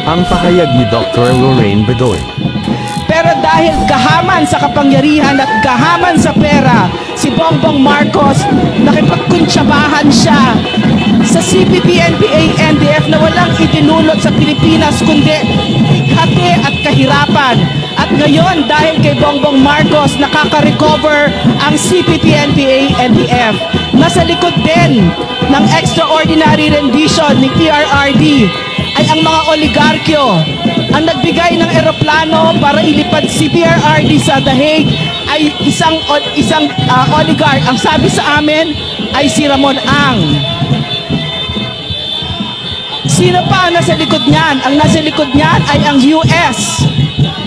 Ang pahayag ni Dr. Lorraine Bedoy. Pero dahil gahaman sa kapangyarihan at gahaman sa pera, si Bongbong Marcos, nakipagkuntsabahan siya sa CPP, NPA, NDF na walang idinulot sa Pilipinas kundi hati at kahirapan. At ngayon, dahil kay Bongbong Marcos, nakaka-recover ang CPP, NPA, NDF. Nasa likod din ng extraordinary rendition ni PRRD ay ang mga oligarkyo. Ang nagbigay ng eroplano para ilipad si PRRD sa The Hague ay isang oligarch. Ang sabi sa amin ay si Ramon Ang. Sino pa ang nasa likod niyan? Ang nasa likod niyan ay ang US.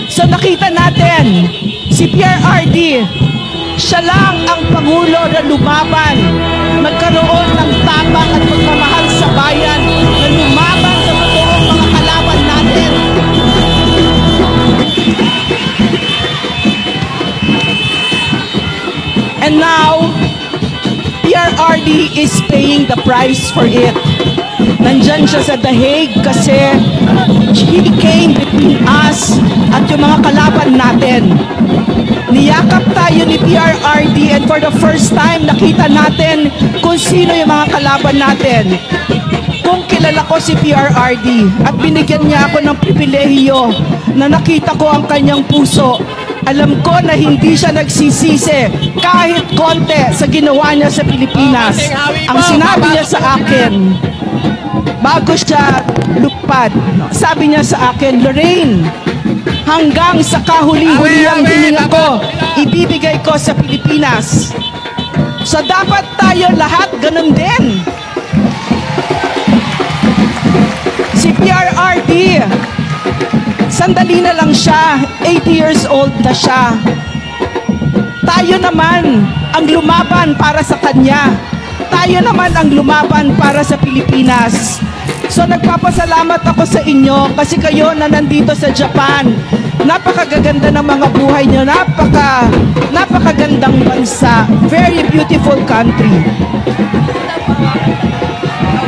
So nakita natin, si PRRD, siya lang ang Pangulo na lumaban, nagkaroon ng tapang at pagmamahal sa bayan, na lumaban sa totoong mga kalaban natin. And now, PRRD is paying the price for it. Nandyan siya sa The Hague kasi he came between us at yung mga kalaban natin. Niyakap tayo ni PRRD and for the first time nakita natin kung sino yung mga kalaban natin. Kung kilala ko si PRRD at binigyan niya ako ng pribilehiyo na nakita ko ang kanyang puso, alam ko na hindi siya nagsisisi kahit konti sa ginawa niya sa Pilipinas. Ang sinabi niya sa akin, bago siya lupad, sabi niya sa akin, Lorraine, hanggang sa kahuli-hulihang hininga ko, ibibigay ko sa Pilipinas. So dapat tayo lahat ganun din. Si PRRD, sandali na lang siya, 80 years old na siya. Tayo naman ang lumaban para sa kanya. Tayo naman ang lumaban para sa Pilipinas. So nagpapasalamat ako sa inyo kasi kayo na nandito sa Japan. Napakagaganda ng mga buhay niyo. Napakagandang bansa. Very beautiful country.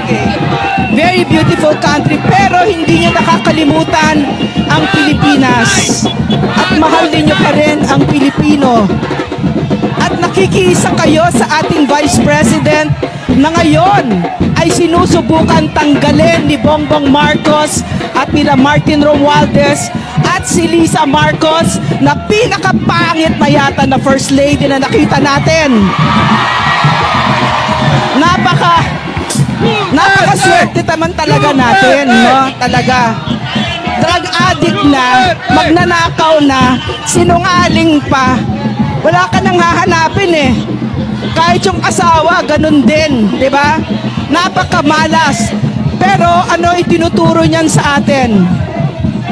Okay. Very beautiful country. Pero hindi niyo nakakalimutan ang Pilipinas. At mahal niyo pa rin ang Pilipino. At nakikiisa kayo sa ating Vice President na ngayon ay sinusubukan tanggalin ni Bongbong Marcos at nila Martin Romualdez at si Lisa Marcos na pinakapangit na yata na First Lady na nakita natin. Napakaswerte naman talaga natin, no? Talaga. Drug addict na, magnanakaw na, sinungaling pa. Wala ka nang hahanapin eh. Kahit yung asawa, ganun din, di ba? Napakamalas. Pero ano itinuturo niyan sa atin?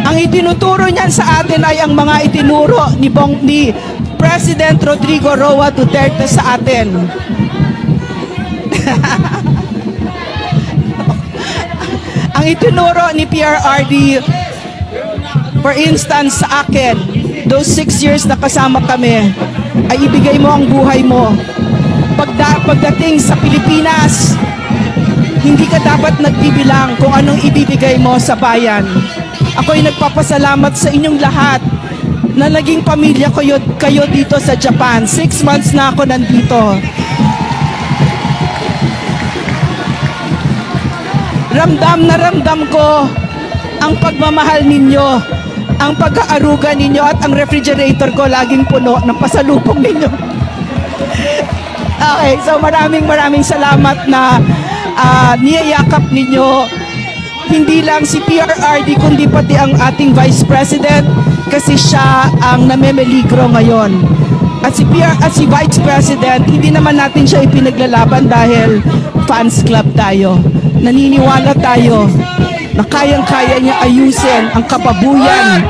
Ang itinuturo niyan sa atin ay ang mga itinuro ni President Rodrigo Roa Duterte sa atin. Ang itinuro ni PRRD, for instance sa akin, those 6 years na kasama kami, ay ibigay mo ang buhay mo. Pagdating sa Pilipinas, hindi ka dapat nagbibilang kung anong ibibigay mo sa bayan. Ako'y nagpapasalamat sa inyong lahat na naging pamilya kayo dito sa Japan. 6 months na ako nandito. Ramdam na ramdam ko ang pagmamahal ninyo, ang pag-aaruga ninyo at ang refrigerator ko laging puno ng pasalubong ninyo. Okay, so maraming salamat na niyayakap ninyo hindi lang si PRRD kundi pati ang ating Vice President kasi siya ang namemeligro ngayon. At si Vice President, hindi naman natin siya ipinaglalaban dahil fans club tayo. Naniniwala tayo na kayang-kaya niya ayusin ang kababuyan,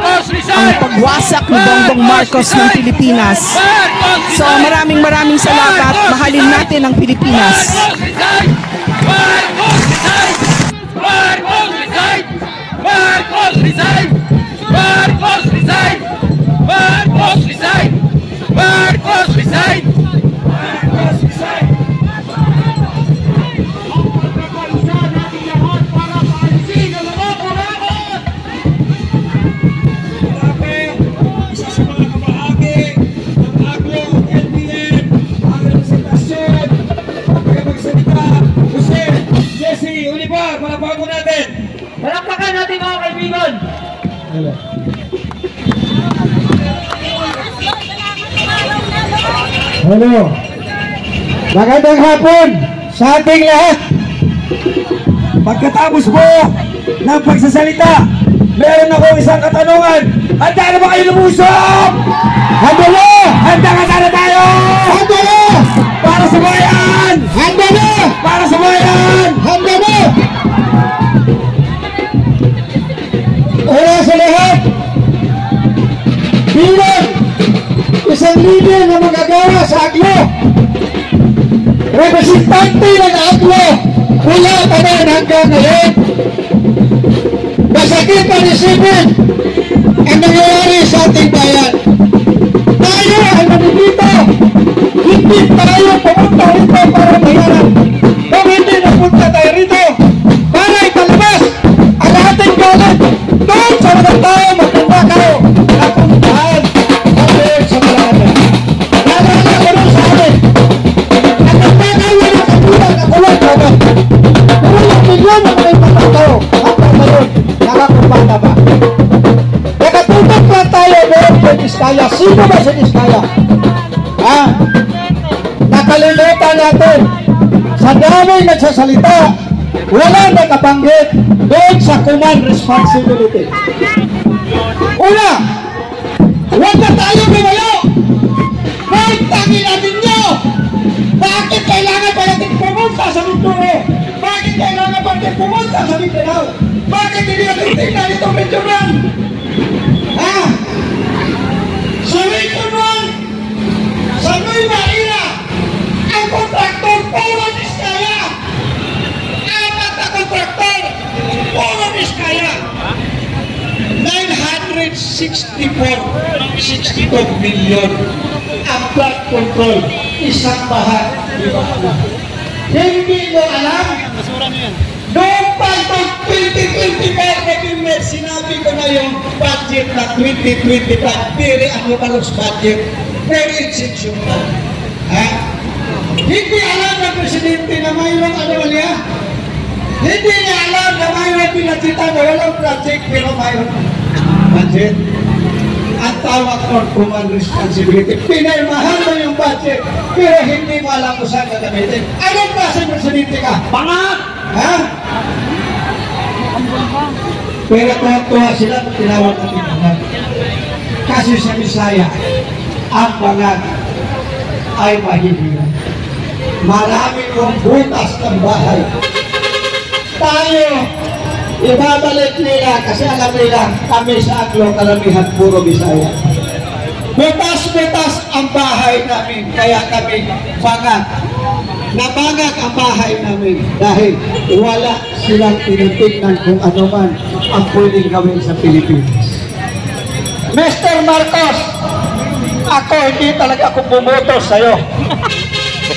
ang pagwasak ni Bongbong Marcos ng Pilipinas. So maraming salamat. Mahalin natin ang Pilipinas. Marcos resign! Marcos resign! Marcos resign! Marcos resign! Marcos resign! po natin. Palakpakan natin mga kaibigan. Hello. Magandang hapon sa ating lahat. Pagkatapos po ng pagsasalita, meron ako isang katanungan. Handa na ba kayo lumusok? Handa na! Handa na tayo! Handa na! Para sa bayan! Handa na! Para sa bayan! Handa na! Una sa lahat, bilang isang leader na magagawa sa Aglo, representante ng Aglo mula pa rin hanggang ngayon, masakit na isipin ang nangyayari sa ating bayan. Tayo ay nandito, hindi tayo pumunta rito para mayaran. Kung hindi napunta tayo rito para italabas ang ating galit doon sa mga tao magkakao na pumuntahan doon sa Malacanang. Nalala ko rin sa amin, nagkakao na katulad na kulay naman. Kulang milyon na mga tao hanggang ngayon nakakumpata ba? Nakatutok lang tayo doon sa Diskaya. Sino ba sa Diskaya? Nakalimutan natin sa daming nagsasalita, walang nakabanggit doon sa command responsibility. Una, huwag na tayo lumayo. Pagtangin natin nyo. Bakit kailangan pa natin pumunta sa Mindoro? Bakit kailangan pa natin pumunta sa Mindanao? Bakit hindi natin tingnan itong Mindanao? Sa Mindanao, sa Nueva Ecija, ang kontraktor puro Diskaya. Apat na kontraktor puro Diskaya. 962 million ang flood control, isang baha. Hindi mo alam? Noong pa itong 2024 November, sinabi ko na yung budget na 2025, very anomalous budget, very exceptional. Hindi alam ng Presidente na mayroong anomalya. Hindi niya alam na mayroong pinagkita na walang project pero mayroong budget. Ang tawag ko command responsibility. Pinirmahan mo yung budget pero hindi mo alam kung saan gagamitin. Anong klaseng Presidente ka? Pangat! Pero tuwa sila kung tinawag natin pangat. Kasi sa Bisaya, ang pangat ay mahihirap. Marami kong butas ng bahay. Tayo, ibabalik nila kasi alam nila kami sa Aglo karamihan puro Bisaya. Butas-butas ang bahay namin kaya kami bangat. Nabangat ang bahay namin dahil wala silang tinitignan kung ano man ang pwedeng gawin sa Pilipinas. Mr. Marcos, ako hindi talaga ako bumoto sa'yo.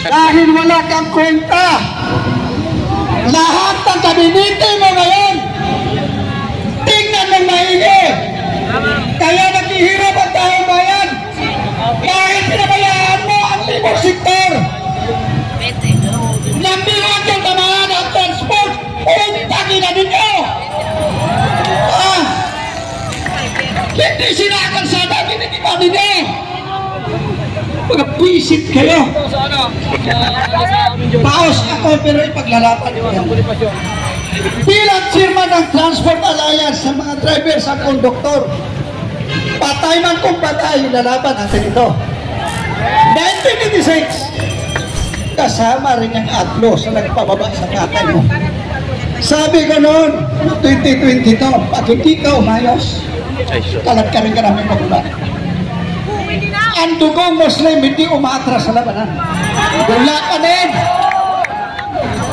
Dahil wala kang kwenta. Lahat ng kabinete mo ngayon, tingnan ng maigi. Kaya naghihirap ang taong bayan. Kahit pinabayaan mo ang libong sektor. Nambihan yung tamaan ang transport. Untagin na ninyo. Hindi sila akan sana kinikipa ninyo. Mga pisit kayo. Paos ako pero ipaglalapan nyo. Bilang chairman ng Transport Alliance sa mga driver sa konduktor, patay man kung patay, lalaban natin ito. 1986, kasama rin ang Aglo sa nagpababa sa katay mo. Sabi ko noon, 2022, pag hindi ka umayos, kalat ka rin ka namin pababa. Ang dugong Muslim hindi umatras sa labanan. Wala ka din.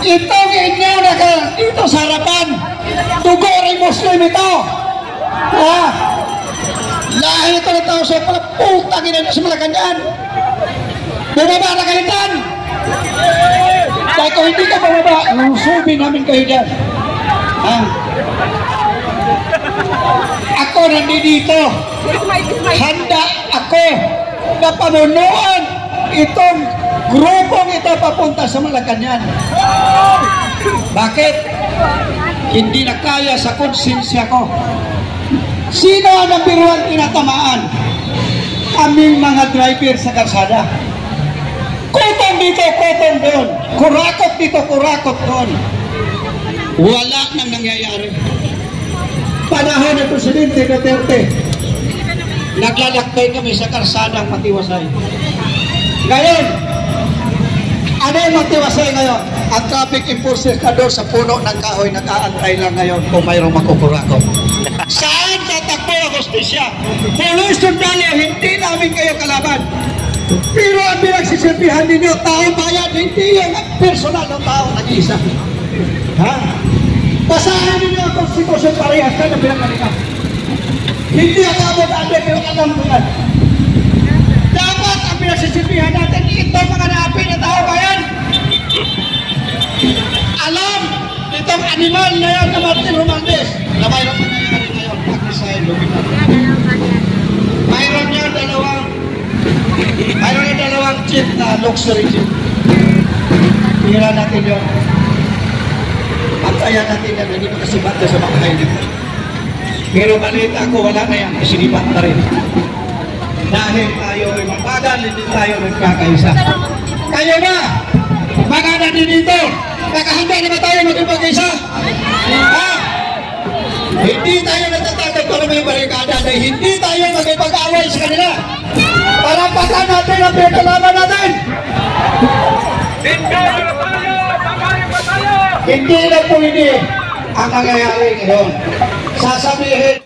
Itong inyo na dito sa harapan, dugo rin Muslim ito. Lahi ito na tao sa pala, putang ina nyo sa Malacanang. Bumaba na kayo dyan. Dahil kung hindi ka bumaba, lusubi namin kayo dyan. Ako nandito. Handa ako na pamunuan itong grupong ito papunta sa Malacanang. Bakit? hindi na kaya sa konsensya ko. Sino ang number one tinatamaan? Aming mga driver sa kalsada. Kutong dito, kutong doon. Kurakot dito, kurakot doon. Wala nang nangyayari. Panahon ng Presidente Duterte, naglalakbay kami sa kalsadang matiwasay. Ngayon, ano yung matiwasay ngayon? Ang traffic enforcer na doon sa puno ng kahoy, nag-aantay lang ngayon kung mayroong makukurakot. Saan tatakbo ang hostisya? Pollution Valley, hindi namin kayo kalaban. Pero ang pinagsisilbihan ninyo, taong bayan, hindi yung personal ng tao nag-iisa. Ha? Basahin ninyo ang konstitusyon parehas ka na pinagkalikan. Hindi ang abot-abot pero alam ko yan. Dapat ang pinagsisilbihan natin, ito mga naapin na tao bayan. Alam itong animal na yan na Martin Romualdez na mayroon nangyayari ngayon. Pag-design, lumitan. Mayroon niya dalawang jeep na luxury jeep. Tira natin yun. Pagkaya natin yan, hindi makasibat na sa mga kainin. Pero maliit ako, wala na yan. Isinibat na rin. Dahil tayo ay mabagal, hindi tayo nagkakaisa. Kayo na! Maganda din dito! Nakahanda na ba tayo magkipag-isa? Ha? Hindi tayo natatakot para may barikada dahil hindi tayo magkipag-away sa kanila. Parampatan natin ang pinagkalaban natin! Hindi na po hindi ang nangyayari ngayon. Sasabihin,